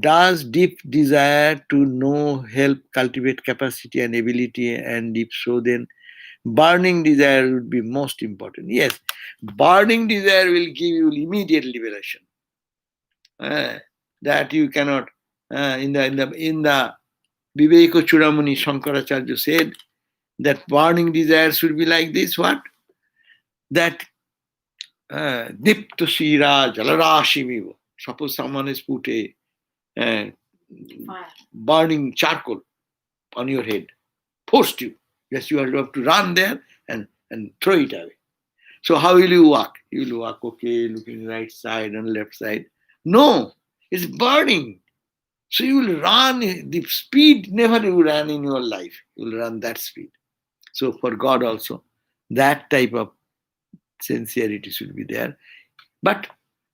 does deep desire to know help cultivate capacity and ability, and if so, then burning desire would be most important. Yes, burning desire will give you immediate liberation. That you cannot. In the Viveka Chudamani, Shankaracharya said that burning desire should be like this. What? That Dipto Shira Jalarashimivo. Suppose someone has put a burning charcoal on your head, forced you. Yes, you have to run there and throw it away. So how will you walk? You will walk, okay, looking right side and left side. No, it's burning. So you will run, the speed never you ran in your life. You will run that speed. So for God also, that type of sincerity should be there. But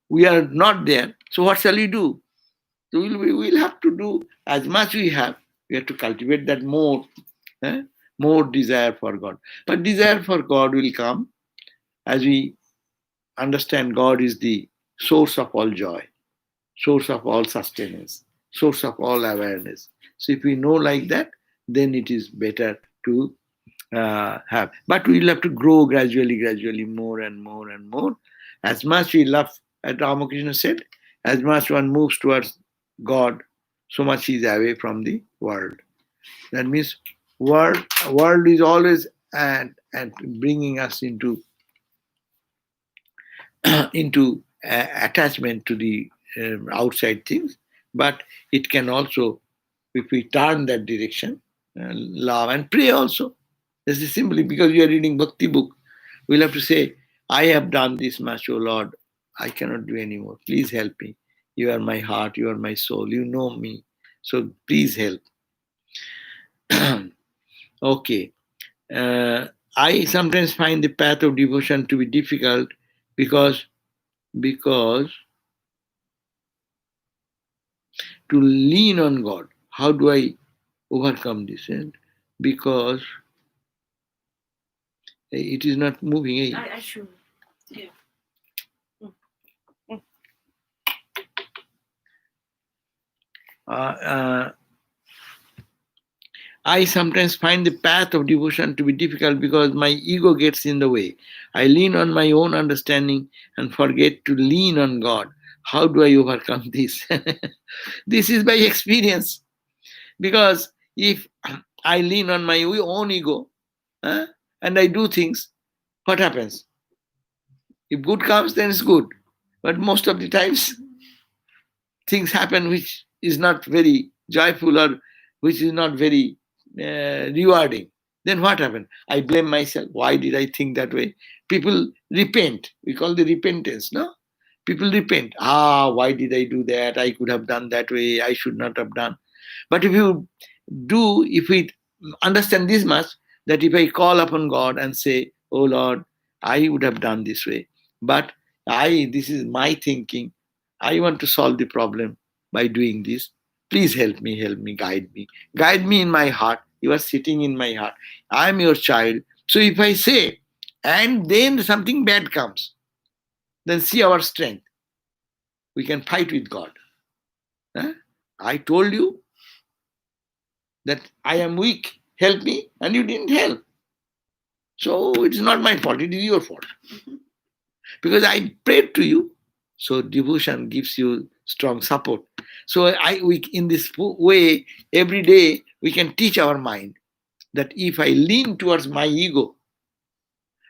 we are not there. So what shall we do? So we'll have to do as much we have. We have to cultivate that more desire for God. But desire for God will come as we understand God is the source of all joy, source of all sustenance, source of all awareness. So if we know like that, then it is better to have. But we'll have to grow gradually, more and more and more. As much we love, as Ramakrishna said, as much one moves towards God, so much he is away from the world. That means world is always and bringing us into attachment to the outside things. But it can also, if we turn that direction, love and pray also. This is simply because you are reading Bhakti book. We'll have to say, I have done this much, O Lord. I cannot do any more. Please help me. You are my heart. You are my soul. You know me. So please help. Okay. I sometimes find the path of devotion to be difficult because to lean on God. How do I overcome this? And because it is not moving. I should. Yeah. I sometimes find the path of devotion to be difficult because my ego gets in the way. I lean on my own understanding and forget to lean on God. How do I overcome this? This is by experience. Because if I lean on my own ego, huh, and I do things, what happens? If good comes, then it's good. But most of the times, things happen which is not very joyful or which is not very rewarding. Then what happened? I blame myself. Why did I think that way? People repent. We call the repentance, no? People repent. Why did I do that? I could have done that way. I should not have done. But if we understand this much, that if I call upon God and say, "Oh Lord, I would have done this way, but this is my thinking. I want to solve the problem by doing this. Please help me, guide me in my heart. You are sitting in my heart. I am your child." So if I say, and then something bad comes, then see our strength. We can fight with God. Huh? I told you that I am weak, help me, and you didn't help. So it's not my fault, it is your fault. Because I prayed to you. So devotion gives you strong support. So we in this way, every day we can teach our mind that if I lean towards my ego,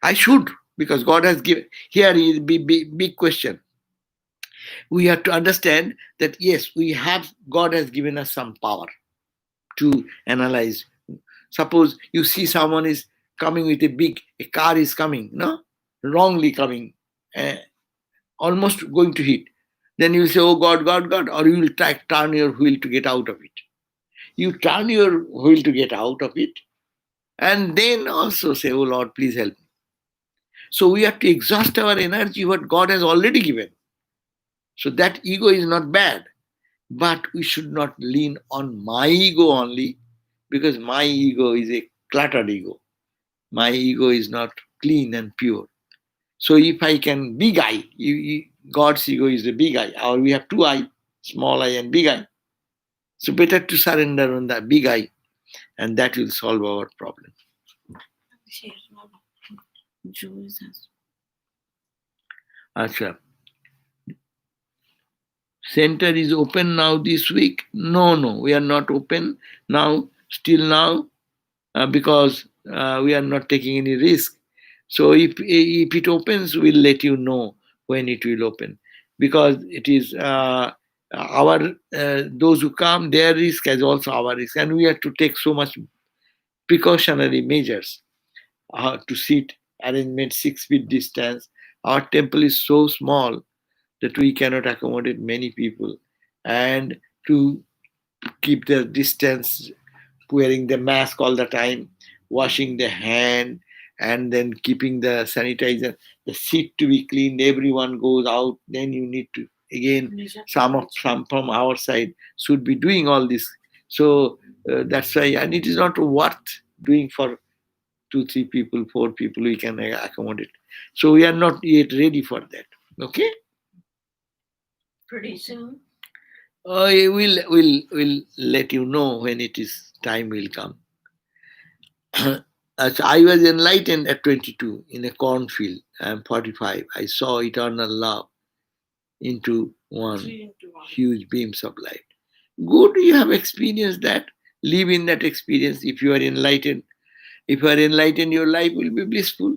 I should, because God has given. Here is big question. We have to understand that yes, God has given us some power to analyze. Suppose you see someone is coming with a car is coming, no? Wrongly coming, almost going to hit. Then you will say, "Oh God, God, God," or you will turn your wheel to get out of it. You turn your wheel to get out of it, and then also say, "Oh Lord, please help me." So we have to exhaust our energy, what God has already given. So that ego is not bad, but we should not lean on my ego only, because my ego is a cluttered ego. My ego is not clean and pure. So if I can, big I, God's ego is the big I, or we have two I, small I and big I. So better to surrender on that big I, and that will solve our problem. Acha. Center is open now this week? No, we are not open now, still now, because we are not taking any risk. So if it opens, we'll let you know when it will open, because it is our those who come, their risk as also our risk, and we have to take so much precautionary measures to sit arrangement 6 feet distance. Our temple is so small that we cannot accommodate many people, and to keep the distance, wearing the mask all the time, washing the hand, and then keeping the sanitizer, the seat to be cleaned. Everyone goes out. Then you need to again some from our side should be doing all this. So that's why, and it is not worth doing for 2, 3 people, 4 people. We can accommodate. So we are not yet ready for that. Okay. Pretty soon. We'll let you know when it is time will come. So I was enlightened at 22 in a cornfield. I am 45. I saw eternal love into one huge beams of light. Good, you have experienced that. Live in that experience. If you are enlightened, your life will be blissful.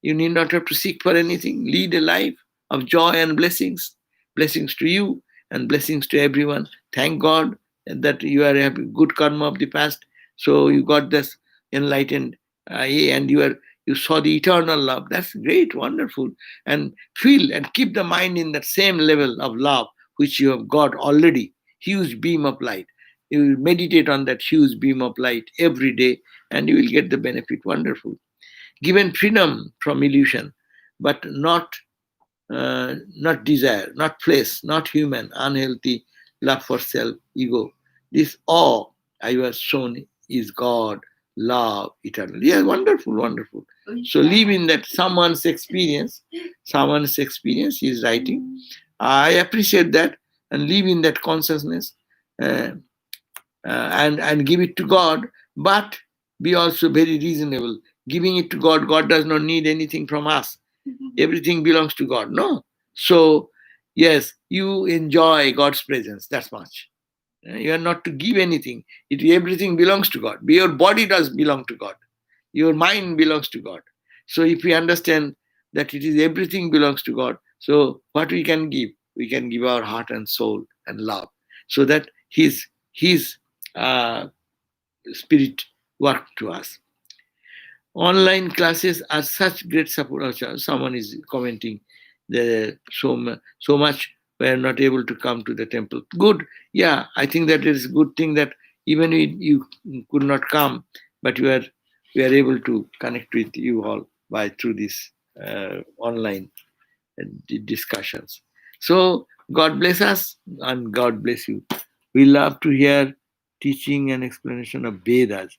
You need not have to seek for anything. Lead a life of joy and blessings. Blessings to you and blessings to everyone. Thank God that you are having good karma of the past. So you got this enlightened, and you saw the eternal love. That's great, wonderful. And feel and keep the mind in that same level of love which you have got already. Huge beam of light. You will meditate on that huge beam of light every day, and you will get the benefit. Wonderful. Given freedom from illusion, but not desire, not flesh, not human, unhealthy love for self, ego. This all I was shown is God, love, eternal. Yeah, wonderful, wonderful. So live in that someone's experience is writing. I appreciate that, and live in that consciousness, and give it to God. but be also very reasonable. Giving it to God, God does not need anything from us. Everything belongs to God. No. So, yes, you enjoy God's presence. That's much. You are not to give anything. Everything belongs to God. Your body does belong to God. Your mind belongs to God. So if we understand that it is everything belongs to God, so what we can give? We can give our heart and soul and love, so that His uh, Spirit work to us. Online classes are such great support. Someone is commenting that so much we are not able to come to the temple. Good, yeah. I think that it is a good thing that even if you could not come, but we are able to connect with you all by through this online discussions. So God bless us and God bless you. We love to hear teaching and explanation of Vedas.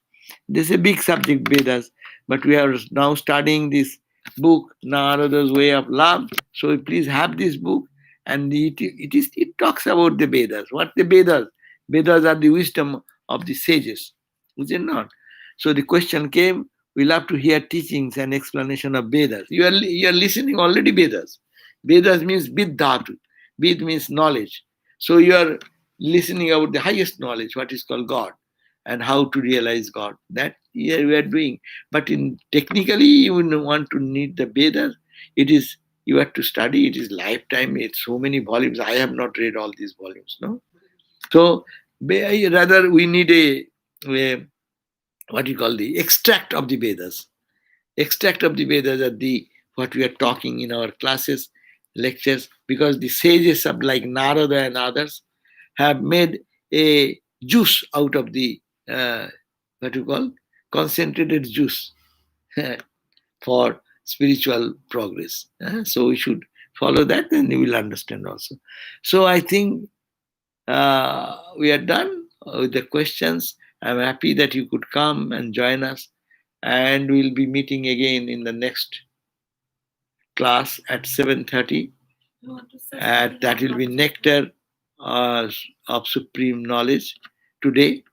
This is a big subject, Vedas, but we are now studying this book, Narada's Way of Love. So please have this book, and it talks about the Vedas. What the Vedas? Vedas are the wisdom of the sages, is it not? So the question came, we love to hear teachings and explanation of Vedas. You are listening already Vedas. Vedas means Vid Dhatu. Vid means knowledge. So you are listening about the highest knowledge, what is called God, and how to realize God. That here we are doing. But in technically, you want to need the Vedas. It is you have to study. It is lifetime. It's so many volumes. I have not read all these volumes. No. So rather we need a what you call the extract of the Vedas. Extract of the Vedas are the what we are talking in our classes, lectures, because the sages of like Narada and others have made a juice out of the what you call concentrated juice for spiritual progress. So we should follow that, and you will understand also. So I think we are done with the questions. I'm happy that you could come and join us, and we'll be meeting again in the next class at 7:30. You want to say And something that will be about nectar of supreme knowledge today.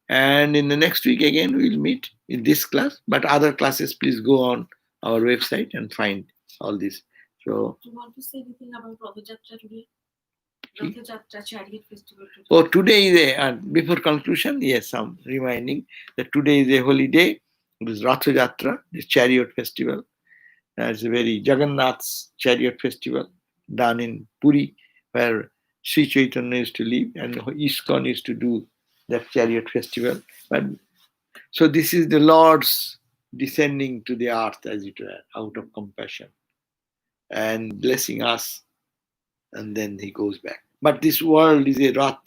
And in the next week again, we'll meet in this class. But other classes, please go on our website and find all this. So, Do you want to say anything about Ratha Jatra today? Ratha Jatra Chariot Festival today. oh, today is before conclusion, yes, some reminding that today is a holy day. It is Ratha Jatra, the chariot festival. It's a very Jagannath's chariot festival done in Puri, where Sri Chaitanya used to live, and ISKCON used to do that chariot festival. But so this is the Lord's descending to the earth, as it were, out of compassion and blessing us, and then he goes back. But this world is a Rath,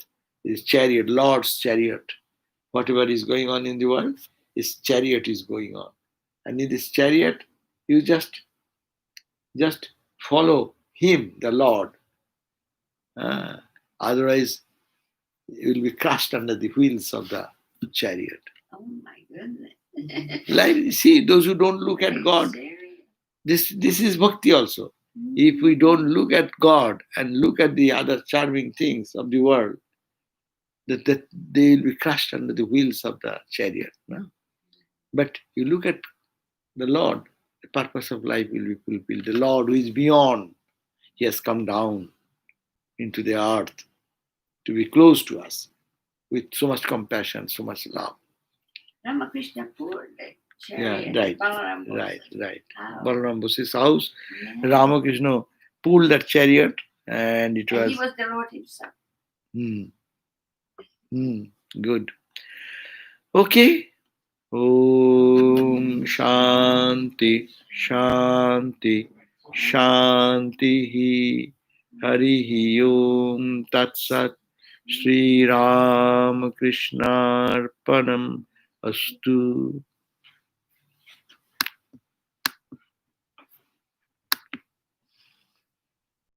is chariot, Lord's chariot. Whatever is going on in the world, his chariot is going on. And in this chariot, you just follow him, the Lord. Otherwise, you will be crushed under the wheels of the chariot. Oh my goodness. Like, see, those who don't look at God, this is bhakti also. If we don't look at God and look at the other charming things of the world, that they will be crushed under the wheels of the chariot. No? But you look at the Lord, the purpose of life will be fulfilled. The Lord who is beyond, he has come down into the earth to be close to us with so much compassion, so much love. Ramakrishna pulled the Yeah, chariot. right, Balaram was right. out. Balaram Bose's house, Yeah. Ramakrishna pulled that chariot, and it And was, he was the Lord himself. Good. Okay. Om Shanti Shanti Shanti Harihi Om Tat Sat Sri Ram Krishna Arpanam Astu.